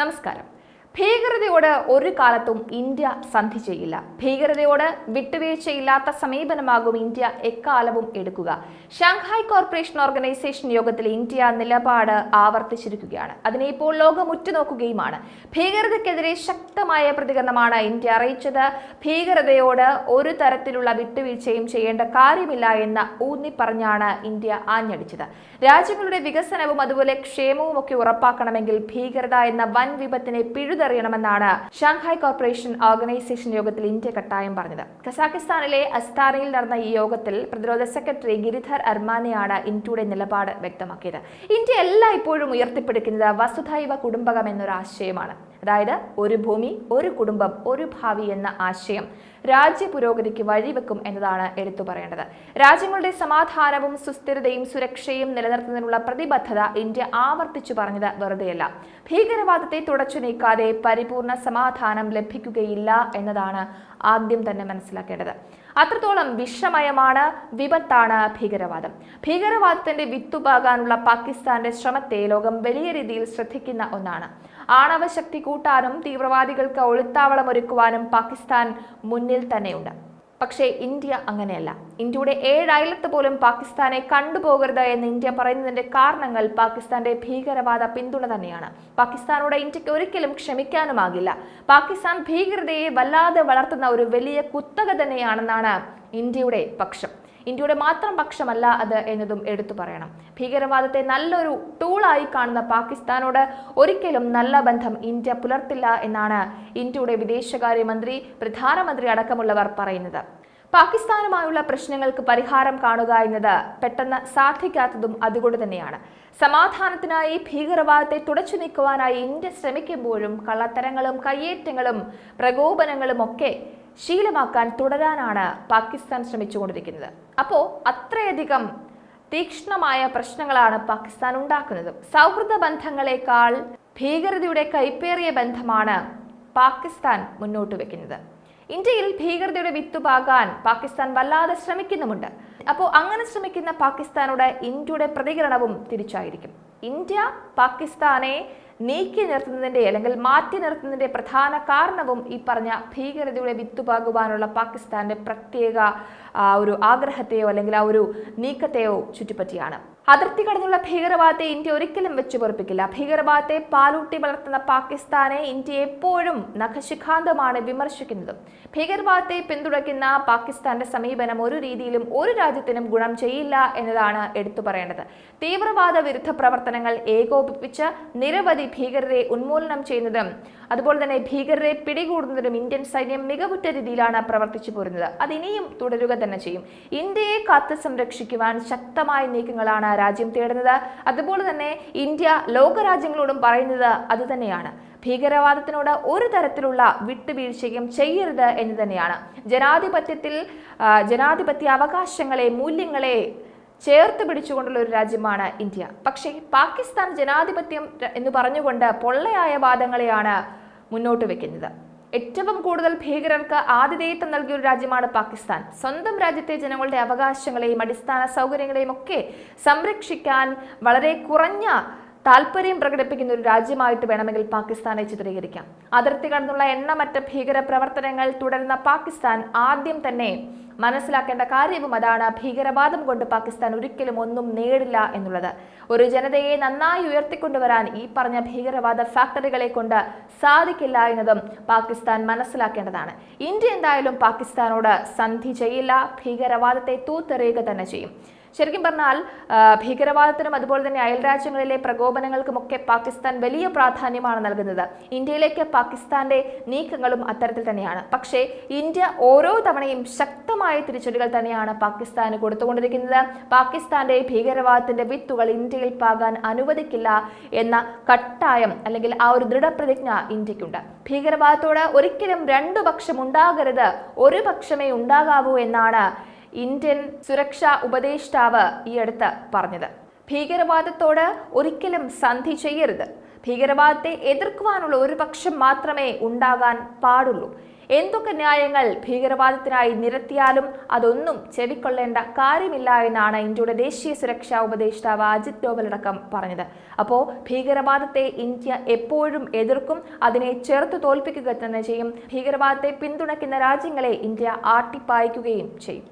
നമസ്കാരം. ഭീകരതയോട് ഒരു കാലത്തും ഇന്ത്യ സന്ധി ചെയ്യില്ല. ഭീകരതയോട് വിട്ടുവീഴ്ചയില്ലാത്ത സമീപനമാകും ഇന്ത്യ എക്കാലവും എടുക്കുക. ഷാങ്ഹായ് കോർപ്പറേഷൻ ഓർഗനൈസേഷൻ യോഗത്തിൽ ഇന്ത്യ നിലപാട് ആവർത്തിച്ചിരിക്കുകയാണ്. അതിനെ ഇപ്പോൾ ലോകം ഉറ്റുനോക്കുകയുമാണ്. ഭീകരതയ്ക്കെതിരെ ശക്തമായ പ്രതികരണമാണ് ഇന്ത്യ അറിയിച്ചത്. ഭീകരതയോട് ഒരു തരത്തിലുള്ള വിട്ടുവീഴ്ചയും ചെയ്യേണ്ട കാര്യമില്ല എന്ന് ഊന്നിപ്പറഞ്ഞാണ് ഇന്ത്യ ആഞ്ഞടിച്ചത്. രാജ്യങ്ങളുടെ വികസനവും അതുപോലെ ക്ഷേമവും ഒക്കെ ഉറപ്പാക്കണമെങ്കിൽ ഭീകരത എന്ന വൻ വിപത്തിനെ പിഴുതെറിയണമെന്നാണ് ഷാങ്ഹായ് കോർപ്പറേഷൻ ഓർഗനൈസേഷൻ യോഗത്തിൽ ഇന്ത്യ കട്ടായം പറഞ്ഞത്. കസാഖിസ്ഥാനിലെ അസ്താനയിൽ നടന്ന ഈ യോഗത്തിൽ പ്രതിരോധ സെക്രട്ടറി ഗിരിധർ അർമാനെയാണ് ഇന്ത്യയുടെ നിലപാട് വ്യക്തമാക്കിയത്. ഇന്ത്യ എല്ലായ്പ്പോഴും ഉയർത്തിപ്പിടിക്കുന്നത് വസുധൈവ കുടുംബകം എന്നൊരു ആശയമാണ്. അതായത് ഒരു ഭൂമി, ഒരു കുടുംബം, ഒരു ഭാവി എന്ന ആശയം രാജ്യ പുരോഗതിക്ക് വഴിവെക്കും എന്നതാണ് എടുത്തു പറയേണ്ടത്. രാജ്യങ്ങളുടെ സമാധാനവും സുസ്ഥിരതയും സുരക്ഷയും നിലനിർത്തുന്നതിനുള്ള പ്രതിബദ്ധത ഇന്ത്യ ആവർത്തിച്ചു പറഞ്ഞത് വെറുതെയല്ല. ഭീകരവാദത്തെ തുടച്ചു നീക്കാതെ പരിപൂർണ സമാധാനം ലഭിക്കുകയില്ല എന്നതാണ് ആദ്യം തന്നെ മനസ്സിലാക്കേണ്ടത്. അത്രത്തോളം വിഷമയമാണ്, വിപത്താണ് ഭീകരവാദം. ഭീകരവാദത്തിന്റെ വിത്തുപാകാനുള്ള പാകിസ്ഥാന്റെ ശ്രമത്തെ ലോകം വലിയ രീതിയിൽ ശ്രദ്ധിക്കുന്ന ഒന്നാണ്. ആണവ ശക്തി കൂട്ടാനും തീവ്രവാദികൾക്ക് ഒളിത്താവളം ഒരുക്കുവാനും പാകിസ്ഥാൻ മുന്നിൽ തന്നെയുണ്ട്. പക്ഷേ ഇന്ത്യ അങ്ങനെയല്ല. ഇന്ത്യയുടെ 7 അയലത്ത് പോലും പാകിസ്ഥാനെ കണ്ടുപോകരുത് എന്ന് ഇന്ത്യ പറയുന്നതിന്റെ കാരണങ്ങൾ പാകിസ്ഥാന്റെ ഭീകരവാദ പിന്തുണ തന്നെയാണ്. പാകിസ്ഥാനോട് ഇന്ത്യക്ക് ഒരിക്കലും ക്ഷമിക്കാനുമാകില്ല. പാകിസ്ഥാൻ ഭീകരതയെ വല്ലാതെ വളർത്തുന്ന ഒരു വലിയ കുത്തക തന്നെയാണെന്നാണ് ഇന്ത്യയുടെ പക്ഷം. ഇന്ത്യയുടെ മാത്രം പക്ഷമല്ല അത് എന്നതും എടുത്തു പറയണം. ഭീകരവാദത്തെ നല്ലൊരു ടൂളായി കാണുന്ന പാകിസ്ഥാനോട് ഒരിക്കലും നല്ല ബന്ധം ഇന്ത്യ പുലർത്തില്ല എന്നാണ് ഇന്ത്യയുടെ വിദേശകാര്യമന്ത്രി, പ്രധാനമന്ത്രി അടക്കമുള്ളവർ പറയുന്നത്. പാകിസ്ഥാനുമായുള്ള പ്രശ്നങ്ങൾക്ക് പരിഹാരം കാണുക എന്നത് പെട്ടെന്ന് സാധിക്കാത്തതും അതുകൊണ്ട് തന്നെയാണ്. സമാധാനത്തിനായി ഭീകരവാദത്തെ തുടച്ചു നീക്കുവാനായി ഇന്ത്യ ശ്രമിക്കുമ്പോഴും കള്ളത്തരങ്ങളും കയ്യേറ്റങ്ങളും പ്രകോപനങ്ങളും ഒക്കെ ശീലമാക്കാൻ തുടരാനാണ് പാകിസ്ഥാൻ ശ്രമിച്ചുകൊണ്ടിരിക്കുന്നത്. അപ്പോൾ അത്രയധികം തീക്ഷ്ണമായ പ്രശ്നങ്ങളാണ് പാകിസ്ഥാൻ ഉണ്ടാക്കുന്നത്. സൗഹൃദ ബന്ധങ്ങളെക്കാൾ ഭീകരതയുടെ കൈപ്പേറിയ ബന്ധമാണ് പാകിസ്ഥാൻ മുന്നോട്ട് വെക്കുന്നത്. ഇന്ത്യയിൽ ഭീകരതയുടെ വിത്തുപാകാൻ പാകിസ്ഥാൻ വല്ലാതെ ശ്രമിക്കുന്നുമുണ്ട്. അപ്പോൾ അങ്ങനെ ശ്രമിക്കുന്ന പാകിസ്ഥാനോട് ഇന്ത്യയുടെ പ്രതികരണവും തിരിച്ചായിരിക്കും. ഇന്ത്യ പാകിസ്ഥാനെ നീക്കി നിർത്തുന്നതിന്റെ അല്ലെങ്കിൽ മാറ്റി നിർത്തുന്നതിന്റെ പ്രധാന കാരണവും ഈ പറഞ്ഞ ഭീകരതയുടെ വിത്തുപാകുവാനുള്ള പാകിസ്ഥാന്റെ പ്രത്യേക ഒരു ആഗ്രഹത്തെയോ അല്ലെങ്കിൽ ആ ഒരു നീക്കത്തെയോ ചുറ്റിപ്പറ്റിയാണ്. അതിർത്തി കടന്നുള്ള ഭീകരവാദത്തെ ഇന്ത്യ ഒരിക്കലും വെച്ചു പൊറുപ്പിക്കില്ല. ഭീകരവാദത്തെ പാലൂട്ടി വളർത്തുന്ന പാകിസ്ഥാനെ ഇന്ത്യ എപ്പോഴും നഖശിഖാന്തമാണ് വിമർശിക്കുന്നത്. ഭീകരവാദത്തെ പിന്തുണയ്ക്കുന്ന പാകിസ്ഥാന്റെ സമീപനം ഒരു രീതിയിലും ഒരു രാജ്യത്തിനും ഗുണം ചെയ്യില്ല എന്നതാണ് എടുത്തു പറയേണ്ടത്. തീവ്രവാദ വിരുദ്ധ പ്രവർത്തനങ്ങൾ ഏകോപിപ്പിച്ച് നിരവധി ഭീകരരെ ഉന്മൂലനം ചെയ്യുന്നതും അതുപോലെ തന്നെ ഭീകരരെ പിടികൂടുന്നതിനും ഇന്ത്യൻ സൈന്യം മികവുറ്റ രീതിയിലാണ് പ്രവർത്തിച്ചു പോരുന്നത്. അതിനിയും തുടരുക തന്നെ ചെയ്യും. ഇന്ത്യയെ കാത്തു സംരക്ഷിക്കുവാൻ ശക്തമായ നീക്കങ്ങളാണ് രാജ്യം തേടുന്നത്. അതുപോലെ തന്നെ ഇന്ത്യ ലോകരാജ്യങ്ങളോടും പറയുന്നത് അതുതന്നെയാണ്. ഭീകരവാദത്തിനോട് ഒരു തരത്തിലുള്ള വിട്ടുവീഴ്ചയും ചെയ്യരുത് എന്ന് തന്നെയാണ്. ജനാധിപത്യ അവകാശങ്ങളെ, മൂല്യങ്ങളെ ചേർത്ത് പിടിച്ചുകൊണ്ടുള്ള ഒരു രാജ്യമാണ് ഇന്ത്യ. പക്ഷേ പാകിസ്ഥാൻ ജനാധിപത്യം എന്ന് പറഞ്ഞുകൊണ്ട് പൊള്ളയായ വാദങ്ങളെയാണ് മുന്നോട്ട് വെക്കുന്നത്. ഏറ്റവും കൂടുതൽ ഭീകരർക്ക് ആതിഥേയത്വം നൽകിയ ഒരു രാജ്യമാണ് പാകിസ്ഥാൻ. സ്വന്തം രാജ്യത്തെ ജനങ്ങളുടെ അവകാശങ്ങളെയും അടിസ്ഥാന സൗകര്യങ്ങളെയും ഒക്കെ സംരക്ഷിക്കാൻ വളരെ കുറഞ്ഞ താല്പര്യം പ്രകടിപ്പിക്കുന്ന ഒരു രാജ്യമായിട്ട് വേണമെങ്കിൽ പാകിസ്ഥാനെ ചിത്രീകരിക്കാം. അതിർത്തി കടന്നുള്ള എണ്ണമറ്റ ഭീകര പ്രവർത്തനങ്ങൾ തുടരുന്ന പാകിസ്ഥാൻ ആദ്യം തന്നെ മനസ്സിലാക്കേണ്ട കാര്യവും അതാണ്. ഭീകരവാദം കൊണ്ട് പാകിസ്ഥാൻ ഒരിക്കലും ഒന്നും നേടില്ല എന്നുള്ളത്. ഒരു ജനതയെ നന്നായി ഉയർത്തിക്കൊണ്ടുവരാൻ ഈ പറഞ്ഞ ഭീകരവാദ ഫാക്ടറികളെ കൊണ്ട് സാധിക്കില്ല എന്നതും പാകിസ്ഥാൻ മനസ്സിലാക്കേണ്ടതാണ്. ഇന്ത്യ എന്തായാലും പാകിസ്ഥാനോട് സന്ധി ചെയ്യില്ല. ഭീകരവാദത്തെ തൂത്തെറിയുക തന്നെ ചെയ്യും. ശരിക്കും പറഞ്ഞാൽ ഭീകരവാദത്തിനും അതുപോലെ തന്നെ അയൽരാജ്യങ്ങളിലെ പ്രകോപനങ്ങൾക്കുമൊക്കെ പാകിസ്ഥാൻ വലിയ പ്രാധാന്യമാണ് നൽകുന്നത്. ഇന്ത്യയിലേക്ക് പാകിസ്ഥാന്റെ നീക്കങ്ങളും അത്തരത്തിൽ തന്നെയാണ്. പക്ഷേ ഇന്ത്യ ഓരോ തവണയും ശക്തമായ തിരിച്ചടികൾ തന്നെയാണ് പാകിസ്ഥാന് കൊടുത്തുകൊണ്ടിരിക്കുന്നത്. പാകിസ്ഥാന്റെ ഭീകരവാദത്തിന്റെ വിത്തുകൾ ഇന്ത്യയിൽ പാകാൻ അനുവദിക്കില്ല എന്ന കട്ടായം അല്ലെങ്കിൽ ആ ഒരു ദൃഢപ്രതിജ്ഞ ഇന്ത്യക്കുണ്ട്. ഭീകരവാദത്തോട് ഒരിക്കലും 2 പക്ഷം ഉണ്ടാകരുത്, ഒരു പക്ഷമേ ഉണ്ടാകാവൂ എന്നാണ് ഇന്ത്യൻ സുരക്ഷാ ഉപദേഷ്ടാവ് ഈ അടുത്ത് പറഞ്ഞത്. ഭീകരവാദത്തോട് ഒരിക്കലും സന്ധി ചെയ്യരുത്. ഭീകരവാദത്തെ എതിർക്കുവാനുള്ള ഒരു പക്ഷം മാത്രമേ ഉണ്ടാകാൻ പാടുള്ളൂ. എന്തൊക്കെ ന്യായങ്ങൾ ഭീകരവാദത്തിനായി നിരത്തിയാലും അതൊന്നും ചെവിക്കൊള്ളേണ്ട കാര്യമില്ല എന്നാണ് ഇന്ത്യയുടെ ദേശീയ സുരക്ഷാ ഉപദേഷ്ടാവ് അജിത് ഡോവൽ അടക്കം പറഞ്ഞത്. അപ്പോൾ ഭീകരവാദത്തെ ഇന്ത്യ എപ്പോഴും എതിർക്കും, അതിനെ ചെറുത്തു തോൽപ്പിക്കുക തന്നെ ചെയ്യും. ഭീകരവാദത്തെ പിന്തുണയ്ക്കുന്ന രാജ്യങ്ങളെ ഇന്ത്യ ആട്ടിപ്പായിക്കുകയും ചെയ്യും.